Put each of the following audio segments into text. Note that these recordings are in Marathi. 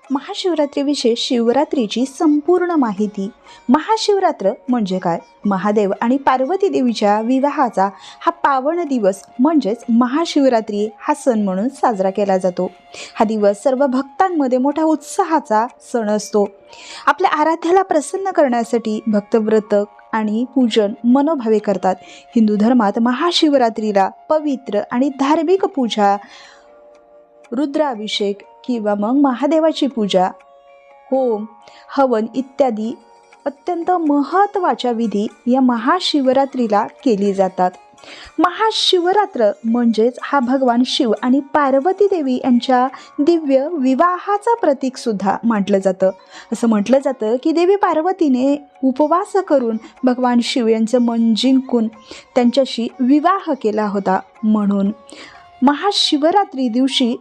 महाशिवरात्रीविषयी शिवरात्रीची संपूर्ण माहिती. महाशिवरात्र म्हणजे काय? महादेव आणि पार्वती देवीच्या विवाहाचा हा पावन दिवस म्हणजेच महाशिवरात्री हा सण म्हणून साजरा केला जातो. हा दिवस सर्व भक्तांमध्ये मोठ्या उत्साहाचा सण असतो. आपल्या आराध्याला प्रसन्न करण्यासाठी भक्त व्रत आणि पूजन मनोभावे करतात. हिंदू धर्मात महाशिवरात्रीला पवित्र आणि धार्मिक पूजा, रुद्राभिषेक किंवा मग महादेवाची पूजा, होम, हवन इत्यादी अत्यंत महत्त्वाच्या विधी या महाशिवरात्रीला केली जातात. महाशिवरात्र म्हणजेच हा भगवान शिव आणि पार्वती देवी यांच्या दिव्य विवाहाचा प्रतीक सुद्धा मानलं जातं. असं म्हटलं जातं की देवी पार्वतीने उपवास करून भगवान शिव यांचं मन जिंकून त्यांच्याशी विवाह केला होता. म्हणून महाशिवरात्री दिवशी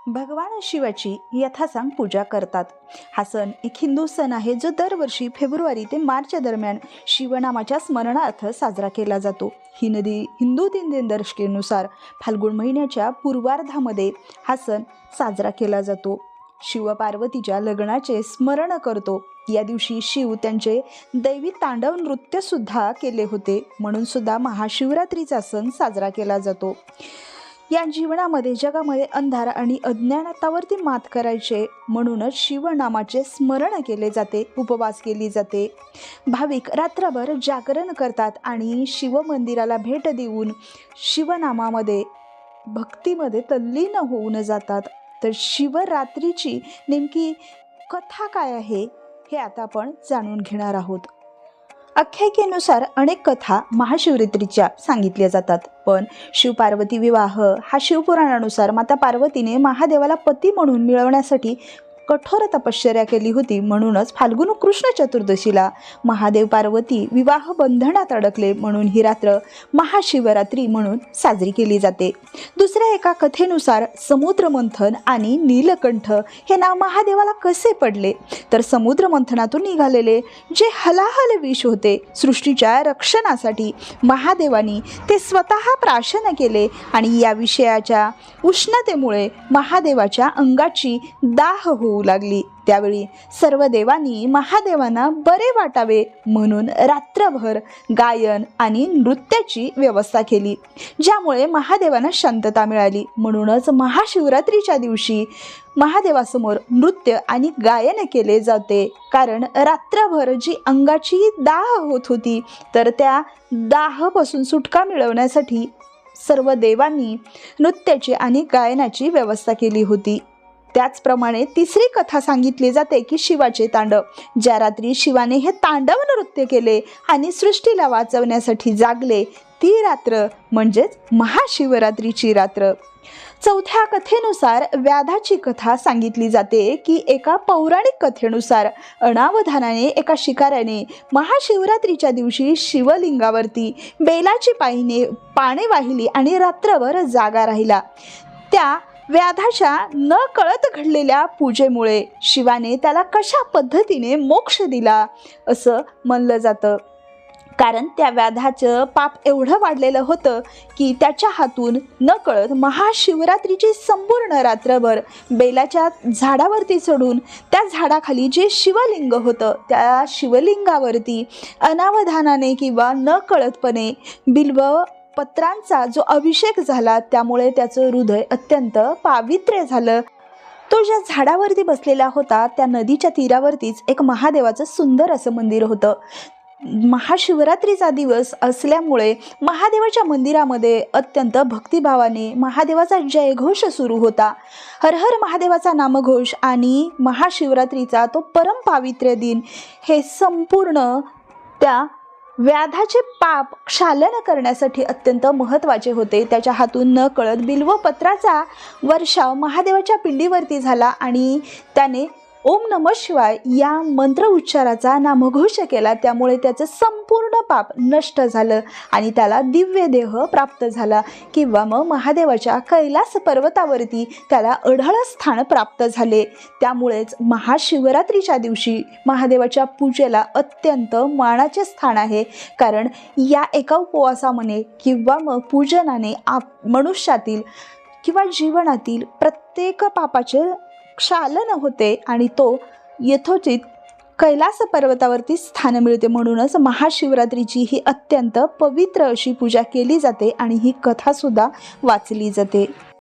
भगवान शिवाची यथासांग पूजा करतात. हा सण एक हिंदू सण आहे जो दरवर्षी फेब्रुवारी ते मार्च दरम्यान शिवनामाच्या स्मरणार्थ साजरा केला जातो. हिंदू दिनदर्शिकेनुसार फाल्गुन महिन्याच्या पूर्वार्धामध्ये हा सण साजरा केला जातो. शिव पार्वतीच्या लग्नाचे स्मरण करतो. या दिवशी शिव त्यांचे दैवी तांडव नृत्य सुद्धा केले होते, म्हणून सुद्धा महाशिवरात्रीचा सण साजरा केला जातो. या जीवनामध्ये जगामध्ये अंधार आणि अज्ञानातावरती मात करायचे म्हणूनच शिवनामाचे स्मरण केले जाते, उपवास केली जाते. भाविक रात्रभर जागरण करतात आणि शिव मंदिराला भेट देऊन शिवनामामध्ये भक्तीमध्ये तल्लीन होऊन जातात. तर शिवरात्रीची नेमकी कथा काय आहे हे आता आपण जाणून घेणार आहोत. आख्यायिकेनुसार अनेक कथा महाशिवरात्रीच्या सांगितल्या जातात, पण शिवपार्वती विवाह हा शिवपुराणानुसार माता पार्वतीने महादेवाला पती म्हणून मिळवण्यासाठी कठोर तपश्चर्या केली होती. म्हणूनच फाल्गुन कृष्ण चतुर्दशीला महादेव पार्वती विवाह बंधनात अडकले, म्हणून ही रात्र महाशिवरात्री म्हणून साजरी केली जाते. दुसऱ्या एका कथेनुसार समुद्र मंथन आणि नीलकंठ हे नाव महादेवाला कसे पडले, तर समुद्र मंथनातून निघालेले जे हलाहल विष होते सृष्टीच्या रक्षणासाठी महादेवानी ते स्वतः प्राशन केले आणि या विषयाच्या उष्णतेमुळे महादेवाच्या अंगाची दाह होऊ लागली. त्यावेळी सर्व देवांनी महादेवांना बरे वाटावे म्हणून रात्रभर गायन आणि नृत्याची व्यवस्था केली, ज्यामुळे महादेवांना शांतता मिळाली. म्हणूनच महाशिवरात्रीच्या दिवशी महादेवासमोर नृत्य आणि गायन केले जाते, कारण रात्रभर जी अंगाची दाह होत होती तर त्या दाहापासून सुटका मिळवण्यासाठी सर्व देवांनी नृत्याची आणि गायनाची व्यवस्था केली होती. त्याचप्रमाणे तिसरी कथा सांगितली जाते की शिवाचे तांडव, ज्या रात्री शिवाने हे तांडव नृत्य केले आणि सृष्टीला वाचवण्यासाठी जागले, ती रात्र म्हणजेच महाशिवरात्रीची रात्र. चौथ्या कथेनुसार व्याधाची कथा सांगितली जाते की एका पौराणिक कथेनुसार अनावधानाने एका शिकाऱ्याने महाशिवरात्रीच्या दिवशी शिवलिंगावरती बेलाची पाने वाहिली आणि रात्रभर जागा राहिला. त्या व्याधाच्या न कळत घडलेल्या पूजेमुळे शिवाने त्याला कशा पद्धतीने मोक्ष दिला असं म्हणलं जातं, कारण त्या व्याधाचं पाप एवढं वाढलेलं होतं की त्याच्या हातून न कळत महाशिवरात्रीची संपूर्ण रात्रभर बेलाच्या झाडावरती चढून त्या झाडाखाली जे शिवलिंग होतं त्या शिवलिंगावरती अनावधानाने किंवा न कळतपणे बिल्व पत्रांचा जो अभिषेक झाला, त्यामुळे त्याचं हृदय अत्यंत पावित्र्य झालं. तो ज्या झाडावरती बसलेला होता त्या नदीच्या तीरावरतीच एक महादेवाचं सुंदर असं मंदिर होतं. महाशिवरात्रीचा दिवस असल्यामुळे महादेवाच्या मंदिरामध्ये अत्यंत भक्तिभावाने महादेवाचा जयघोष सुरू होता. हर हर महादेवाचा नामघोष आणि महाशिवरात्रीचा तो परम पावित्र्य दिन हे संपूर्ण त्या व्याधाचे पाप क्षालन करण्यासाठी अत्यंत महत्त्वाचे होते. त्याच्या हातून न कळत बिल्वपत्राचा वर्षाव महादेवाच्या पिंडीवरती झाला आणि त्याने ओम नमः शिवाय या मंत्र उच्चाराचा नामघोष केला. त्यामुळे त्याचं संपूर्ण पाप नष्ट झालं आणि त्याला दिव्य देह प्राप्त झाला, किंवा मग महादेवाच्या कैलास पर्वतावरती त्याला अढळ स्थान प्राप्त झाले. त्यामुळेच महाशिवरात्रीच्या दिवशी महादेवाच्या पूजेला अत्यंत मानाचे स्थान आहे, कारण या एका उपवासामध्ये किंवा मग पूजनाने मनुष्यातील किंवा जीवनातील प्रत्येक पापाचे क्षालन होते आणि तो यथोचित कैलास पर्वतावरती स्थान मिळते. म्हणूनच महाशिवरात्रीची ही अत्यंत पवित्र अशी पूजा केली जाते आणि ही कथासुद्धा वाचली जाते.